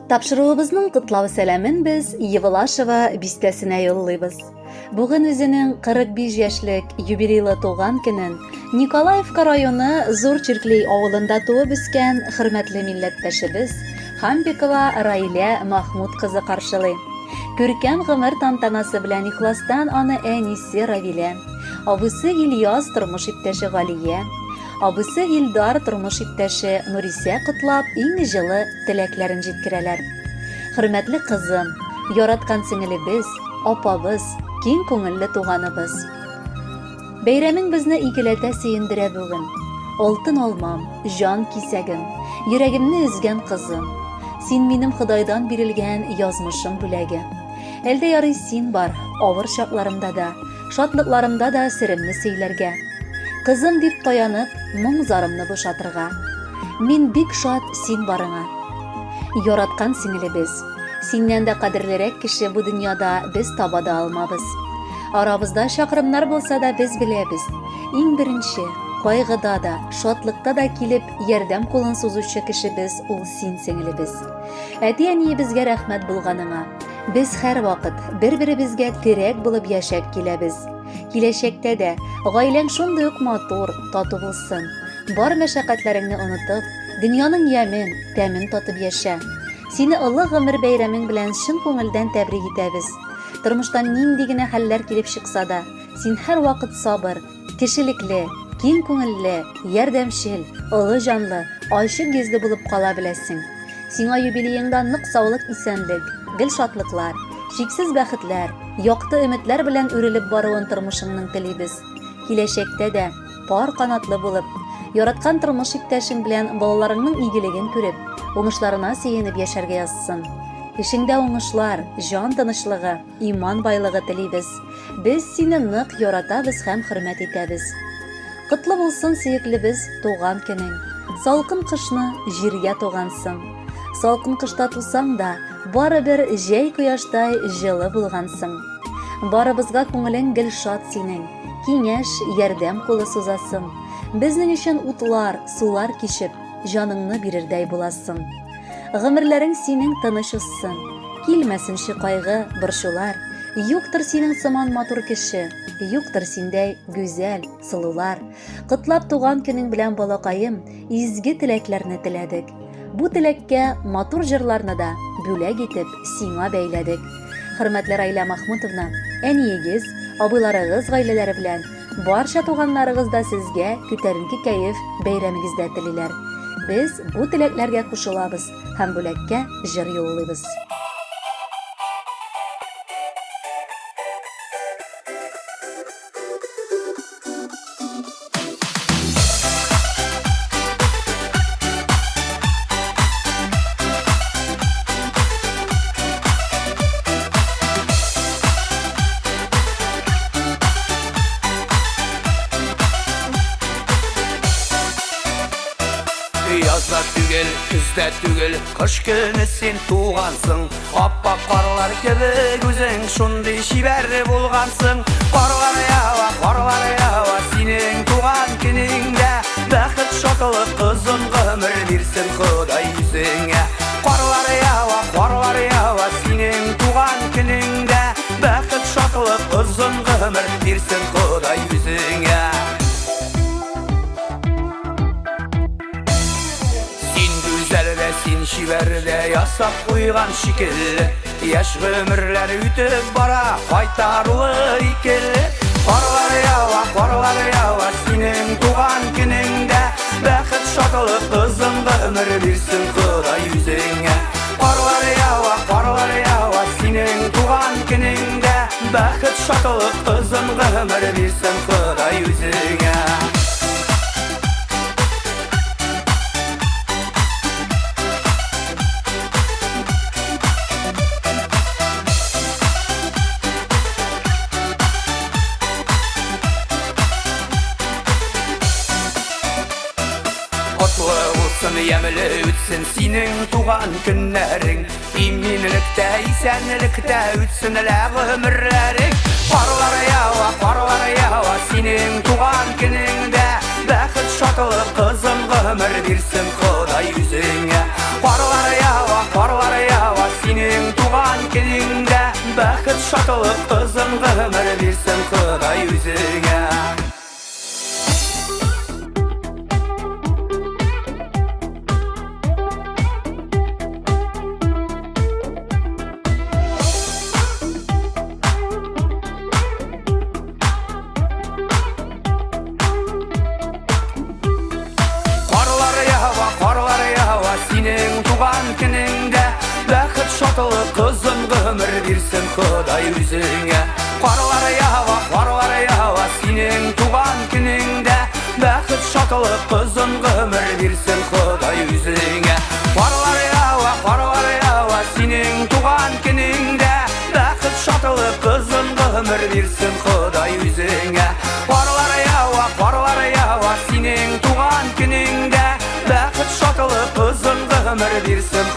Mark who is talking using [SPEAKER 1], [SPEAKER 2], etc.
[SPEAKER 1] Тапшыруыбызның котлау сәламен без Евлашева бистәсенә юллыйбыз. Бүген үзенең 45 яшьлек юбилейлы туган көнен Николаевка районы Зур Черклей авылында туып үскән хөрмәтле милләттәшебез Хамбикова Раилә Махмуд кызы каршылый. Күркәм гомер тантанасы белән ихластан аны әнисе Равилә, абысы Ильяс тормыш иптәше Галия, абысы Илдар тормыш иптәше Нурисә котлап иң җылы теләкләрен җиткерәләр. Хөрмәтле кызым, яраткан сеңелебез, апабыз, киң күңелле туганыбыз. Бәйрәмең безне игеләтә сөендерә бүген. Алтын алмам, жан кисәгем, йөрәгемне өзгән кызым. Син минем Худайдан бирелгән язмышым бүләге. Әлдә ярый син бар, авыр чакларымда да, шатлыкларымда да серемне сөйләргә. Кызым дип таянып, моң-зарымны бушатырга. Мин бик шат син барыңа. Яраткан сиңелебез, синнән дә кадерлерәк кеше бу дөньяда без таба да алмабыз. Арабызда чакрымнар булса да без беләбез. Иң беренче, кайгыда да, шатлыкта да килеп ярдәм кулын сузучы кешебез ул син сиңелебез. Әти-әни безгә рәхмәт булганыңа. Без һәр вакыт бер-беребезгә терәк булып яшәп киләбез. Киләчәктә дә гаиләң шундый ук матур, тату булсын. Бар мәшәкатьләреңне онытып, дөньяның ямен, тәмен татып яшә. Сине олы гомер бәйрәмең белән чын күңелдән тәбрик итәбез. Тормыштан нинди генә хәлләр килеп чыкса да, син һәр вакыт сабыр, кешелекле, киң күңелле, ярдәмчел, олы җанлы, ачык йөзле булып кала беләсең. Сиңа юбилееңдә нык саулык, исәнлек, гел шатлыклар, шиксез бәхетләр, якты өметләр белән үрелеп баруын тормышыңның телибез. Киләчәктә дә пар канатлы булып, яраткан тормыш иптәшең белән балаларыңның игелеген күреп, уңышларына сөенеп яшәргә язсын. Эшеңдә уңышлар, җан тынычлыгы, иман байлыгы телибез. Без сине нык яратабыз һәм хөрмәт итәбез. Котлы булсын сөеклебез туган көнең. Салкын кышны җиргә тугансың. Салкын кышта тусаң да, барыбер җәй кояштай җылы булгансың. Барыбызга күңелең гел шат синең. Киңәш, ярдәм кулы сузасың. Безнең өчен утлар, сулар кичеп, җаныңны бирердәй буласың. Гомерләрең синең тыныч узсын. Килмәсенче кайгы, борчулар. Юктыр синең сыман матур кеше, юктыр синдәй гүзәл, сылулар. Котлап туган көнең белән балакаем, изге теләкләрне теләдек. Бу теләккә матур җырларны да бүләк итеп сиңа бәйләдек. Хөрмәтле Раилә Махмутовна, әниегез, абыйларыгыз гаиләләре белән барча туганнарыгыз да сезгә күтәренке кәеф бәйрәмегездә телиләр. Без бу теләкләргә кушылабыз һәм бүләккә җыр юллыйбыз.
[SPEAKER 2] Yazda түгел, күздә түгел, кыш көне син тугансың. Аппак карлар кебек үзең шундый чибәр булгансың. Карлар ява, синең туган көнеңдә бәхет шатлык кызым гомер бирсен Ходай үзеңә. Карлар ява, синең туган көнеңдә бәхет шатлык кызым гомер бирсен Ходай үзеңә. Син шибәрдә ясап куйган шикелле, яшь гомерләр үтеп бара, кайтарлы икелле. Карлар ява, синең туган көнеңдә бәхет шатлык кызым гомер бирсен Ходай үзеңә. Карлар ява, синең туган көнеңдә бәхет шатлык кызым гомер бирсен Ходай үзеңә. Ямлы үтсен синең туган көннәрең, иминлектә, исәнлектә үтсен гомерләрең. Карлар ява, синең туган көнеңдә бәхет шатлык кызым гомер бирсен Ходай үзеңә. Карлар ява, үзеңә. Қарлар ява, сенің туған күніңдә, бәхет шатылы қызым ғұмыр берсін Құдай өзіңе. Қарлар ява, сенің туған күніңдә, бәхет шатылы қызым ғұмыр берсін Құдай өзіңе. Қарлар ява, сенің туған күніңдә, бәхет шатылы қызым ғұмыр берсін Құдай өзіңе. Қарлар ява, сенің туған күніңдә, бәхет шатылы қызым ғұмыр берсін